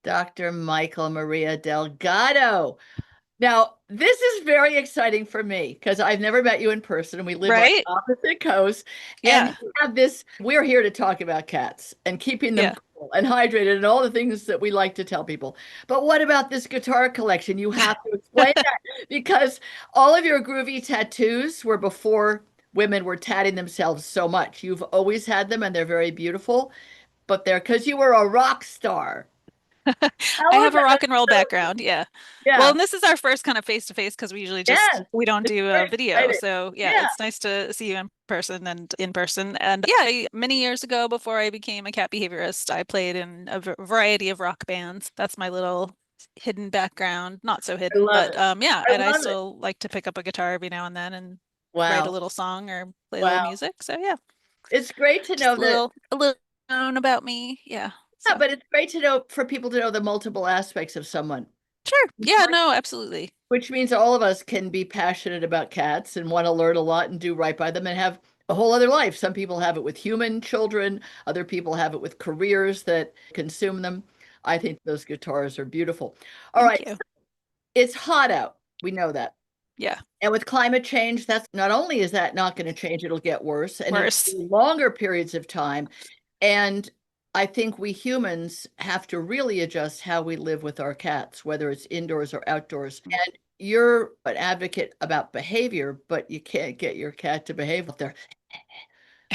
Dr. Mikel Maria Delgado. Now, this is very exciting for me because I've never met you in person. We live on Right? opposite coasts, and Yeah. you have this. We're here to talk about cats and keeping them Yeah. cool and hydrated and all the things that we like to tell people. But what about this guitar collection? You have to explain that because all of your groovy tattoos were before women were tatting themselves so much. You've always had them and they're very beautiful, but they're because you were a rock star. I How have a about rock and roll background. Yeah. Well, yeah, and this is our first kind of face to face because we usually just yes. we don't It's do a very video. exciting. So yeah, Yeah. it's nice to see you in person and in person. And yeah, many years ago before I became a cat behaviorist, I played in a variety of rock bands. That's my little hidden background. Not so I hidden, love but it. yeah, I and I love it. still like to pick up a guitar every now and then and write a Wow. little song or play a little Wow. music. So yeah, It's great to just know that, a little known about me. Yeah. yeah, So but it's great to know for people to know the multiple aspects of someone, sure. Yeah, no, absolutely. which means all of us can be passionate about cats and want to learn a lot and do right by them and have a whole other life. Some people have it with human children, other people have it with careers that consume them. I think those guitars are beautiful. All Thank right, you. it's hot out. We know that. Yeah. And with climate change, that's not only is that not going to change, it'll get worse and it'll be Worse. longer periods of time. And I think we humans have to really adjust how we live with our cats, whether it's indoors or outdoors. And you're an advocate about behavior, but you can't get your cat to behave if they're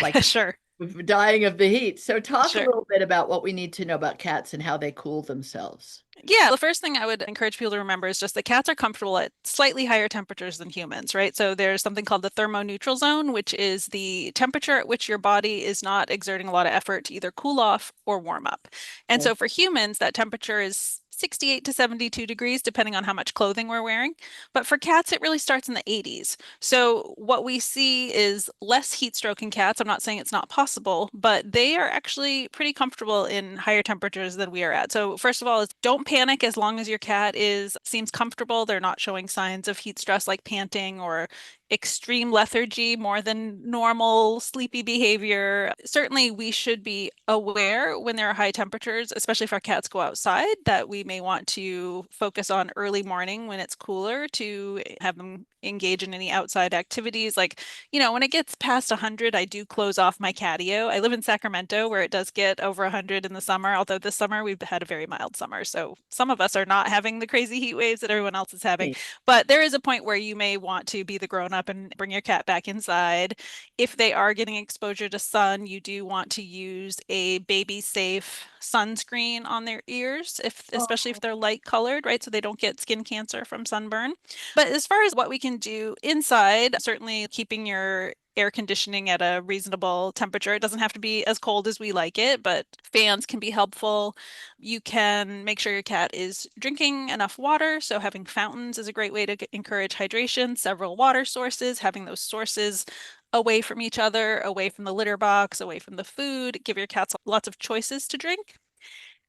like Sure. dying of the heat. So talk a Sure. little bit about what we need to know about cats and how they cool themselves. Yeah, the first thing I would encourage people to remember is just that cats are comfortable at slightly higher temperatures than humans, right? So there's something called the thermoneutral zone, which is the temperature at which your body is not exerting a lot of effort to either cool off or warm up. And Okay. so for humans, that temperature is 68 to 72 degrees, depending on how much clothing we're wearing. But for cats, it really starts in the 80s. So what we see is less heat stroke in cats. I'm not saying it's not possible, but they are actually pretty comfortable in higher temperatures than we are at. So first of all, is don't panic as long as your cat is seems comfortable. They're not showing signs of heat stress like panting or extreme lethargy, more than normal sleepy behavior. Certainly, we should be aware when there are high temperatures, especially if our cats go outside, that we may want to focus on early morning when it's cooler to have them engage in any outside activities. Like, when it gets past 100, I do close off my catio. I live in Sacramento where it does get over 100 in the summer, although this summer we've had a very mild summer. So some of us are not having the crazy heat waves that everyone else is having. But there is a point where you may want to be the grown up and bring your cat back inside. If they are getting exposure to sun, you do want to use a baby safe sunscreen on their ears, if especially if Oh, they're light colored, right? So they don't get skin cancer from sunburn. But as far as what we can do inside, certainly keeping your air conditioning at a reasonable temperature. It doesn't have to be as cold as we like it, but fans can be helpful. You can make sure your cat is drinking enough water. So having fountains is a great way to encourage hydration, several water sources, having those sources away from each other, away from the litter box, away from the food. Give your cats lots of choices to drink.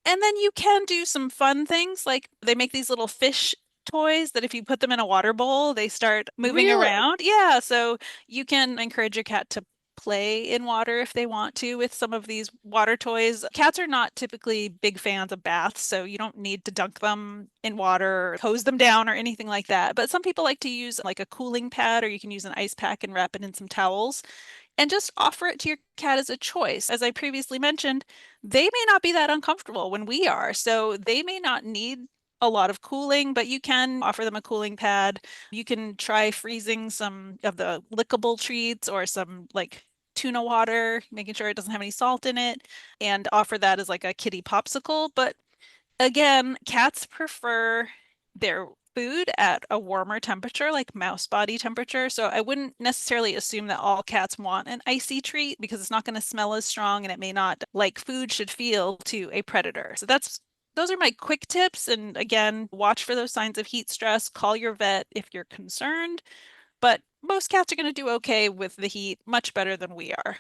And then you can do some fun things like they make these little fish toys that if you put them in a water bowl, they start moving really? around. Yeah, so you can encourage your cat to play in water if they want to with some of these water toys. Cats are not typically big fans of baths, so you don't need to dunk them in water or hose them down or anything like that. But some people like to use like a cooling pad, or you can use an ice pack and wrap it in some towels and just offer it to your cat as a choice. As I previously mentioned, they may not be that uncomfortable when we are, so they may not need a lot of cooling, but you can offer them a cooling pad. You can try freezing some of the lickable treats or some like tuna water, making sure it doesn't have any salt in it, and offer that as like a kitty popsicle. But again, cats prefer their food at a warmer temperature, like mouse body temperature. So I wouldn't necessarily assume that all cats want an icy treat because it's not going to smell as strong and it may not like food should feel to a predator. So those are my quick tips. And again, watch for those signs of heat stress. Call your vet if you're concerned. But most cats are going to do okay with the heat, much better than we are.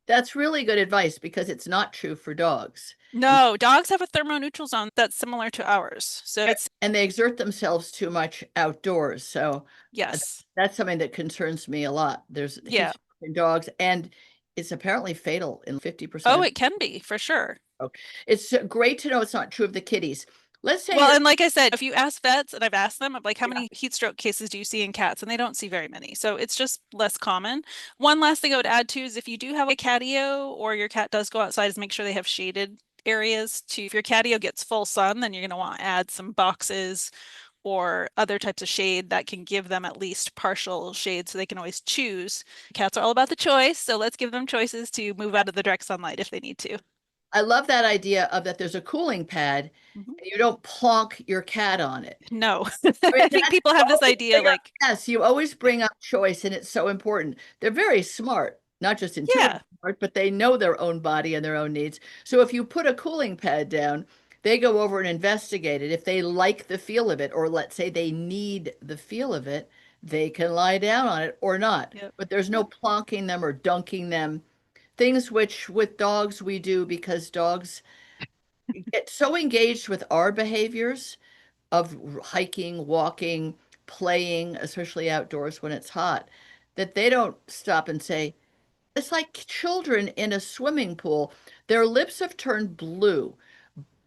That's really good advice because it's not true for dogs. And No, dogs have a thermoneutral zone that's similar to ours. So it's, and they exert themselves too much outdoors. So uh, yes. that's something that concerns me a lot. There's heat Yeah. stroke in dogs, and It's apparently fatal in 50% Oh, of. it can be for sure. Oh, it's great to know it's not true of the kitties. Let's say Well, you're, and like I said, if you ask vets, and I've asked them, I'm like, how yeah, many heat stroke cases do you see in cats? And they don't see very many. So it's just less common. One last thing I would add too is if you do have a catio or your cat does go outside, is make sure they have shaded areas to, if your catio gets full sun, then you're going to want to add some boxes or other types of shade that can give them at least partial shade so they can always choose. Cats are all about the choice, so let's give them choices to move out of the direct sunlight if they need to. I love that idea of that there's a cooling pad Mhm. and you don't plonk your cat on it. No, I mean, I think that's people have this always idea bring up, like, yes, you always yeah, bring up choice, and it's so important. They're very smart, not just intuitive yeah, smart, but they know their own body and their own needs. So if you put a cooling pad down, they go over and investigate it. If they like the feel of it, or let's say they need the feel of it, they can lie down on it or not. yep, But there's no yep. plonking them or dunking them, things which with dogs we do because dogs get so engaged with our behaviors of hiking, walking, playing, especially outdoors when it's hot, that they don't stop and say, it's like children in a swimming pool. Their lips have turned blue,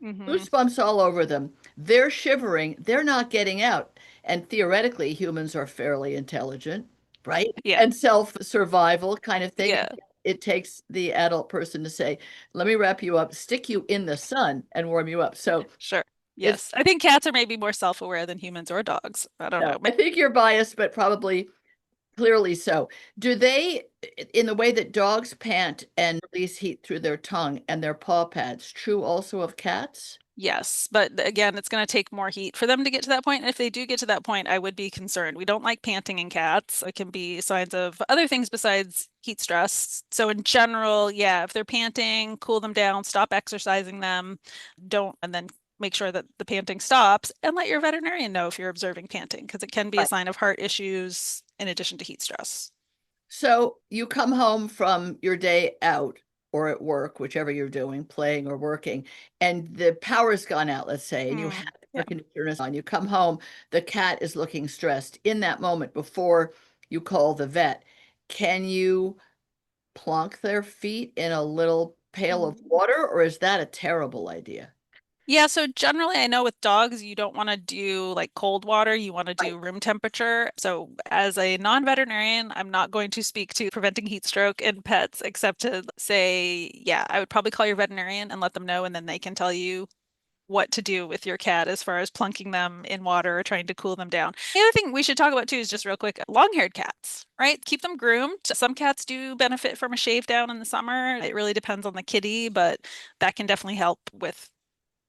Hmm. goosebumps all over them. They're shivering. They're not getting out. And theoretically, humans are fairly intelligent, right? Yeah, And self-survival kind of thing. yeah, It takes the adult person to say, let me wrap you up, stick you in the sun and warm you up. So sure. it's Yes. I think cats are maybe more self-aware than humans or dogs. I don't no, know. I think you're biased, but probably clearly so. Do they, in the way that dogs pant and release heat through their tongue and their paw pads, true also of cats? Yes, but again, it's going to take more heat for them to get to that point. And if they do get to that point, I would be concerned. We don't like panting in cats. It can be signs of other things besides heat stress. So in general, yeah, if they're panting, cool them down, stop exercising them, don't, and then make sure that the panting stops and let your veterinarian know if you're observing panting because it can be a Right. sign of heart issues in addition to heat stress. So you come home from your day out or at work, whichever you're doing, playing or working, and the power's gone out, let's say, and you have Mm, the yeah. air conditioner on. You come home, the cat is looking stressed. In that moment before you call the vet, can you plonk their feet in a little pail of Mm. water, or is that a terrible idea? Yeah, so generally I know with dogs you don't want to do like cold water, you want to Right. do room temperature. So as a non-veterinarian, I'm not going to speak to preventing heat stroke in pets except to say, yeah, I would probably call your veterinarian and let them know and then they can tell you what to do with your cat as far as plunking them in water or trying to cool them down. The other thing we should talk about too is just real quick, long-haired cats, right? Keep them groomed. Some cats do benefit from a shave down in the summer. It really depends on the kitty, but that can definitely help with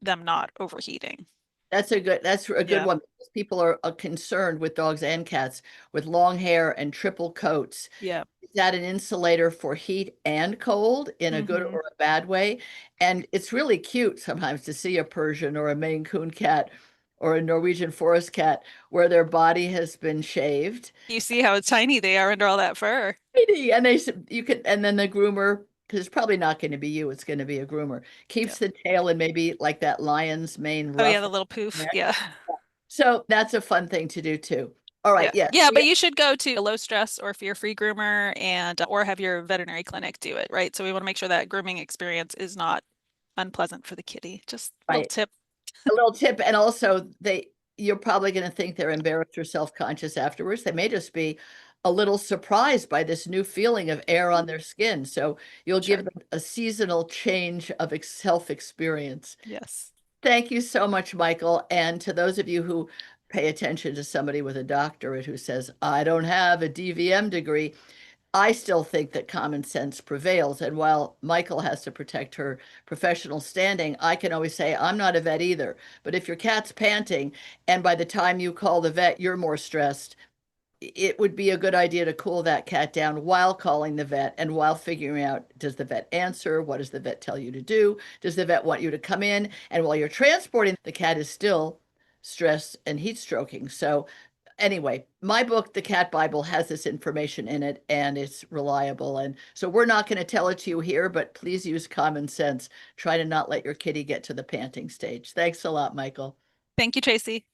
them not overheating. That's a good Yeah. one because people are concerned with dogs and cats with long hair and triple coats. Yeah. Is that an insulator for heat and cold in a good Hmm. or a bad way? And it's really cute sometimes to see a Persian or a Maine Coon cat or a Norwegian forest cat where their body has been shaved. You see how tiny they are under all that fur. And you can, and then the groomer, because it's probably not going to be you, it's going to be a groomer, Yeah. keeps the tail and maybe like that lion's mane Oh yeah, ruff. the little poof. Yeah. So that's a fun thing to do too. All right, Yeah. yes. Yeah, but you should go to a low stress or fear-free groomer and or have your veterinary clinic do it, right? So we want to make sure that grooming experience is not unpleasant for the kitty. Just a little Right. tip. A little tip, and also you're probably going to think they're embarrassed or self-conscious afterwards. They may just be a little surprised by this new feeling of air on their skin. So you'll Sure. give them a seasonal change of self-experience. Yes. Thank you so much, Michael. And to those of you who pay attention to somebody with a doctorate who says, I don't have a DVM degree, I still think that common sense prevails. And while Michael has to protect her professional standing, I can always say, I'm not a vet either. But if your cat's panting and by the time you call the vet, you're more stressed, it would be a good idea to cool that cat down while calling the vet and while figuring out, does the vet answer? What does the vet tell you to do? Does the vet want you to come in? And while you're transporting, the cat is still stressed and heat stroking. So anyway, my book, The Cat Bible, has this information in it and it's reliable. And so we're not going to tell it to you here, but please use common sense. Try to not let your kitty get to the panting stage. Thanks a lot, Michael. Thank you, Tracy.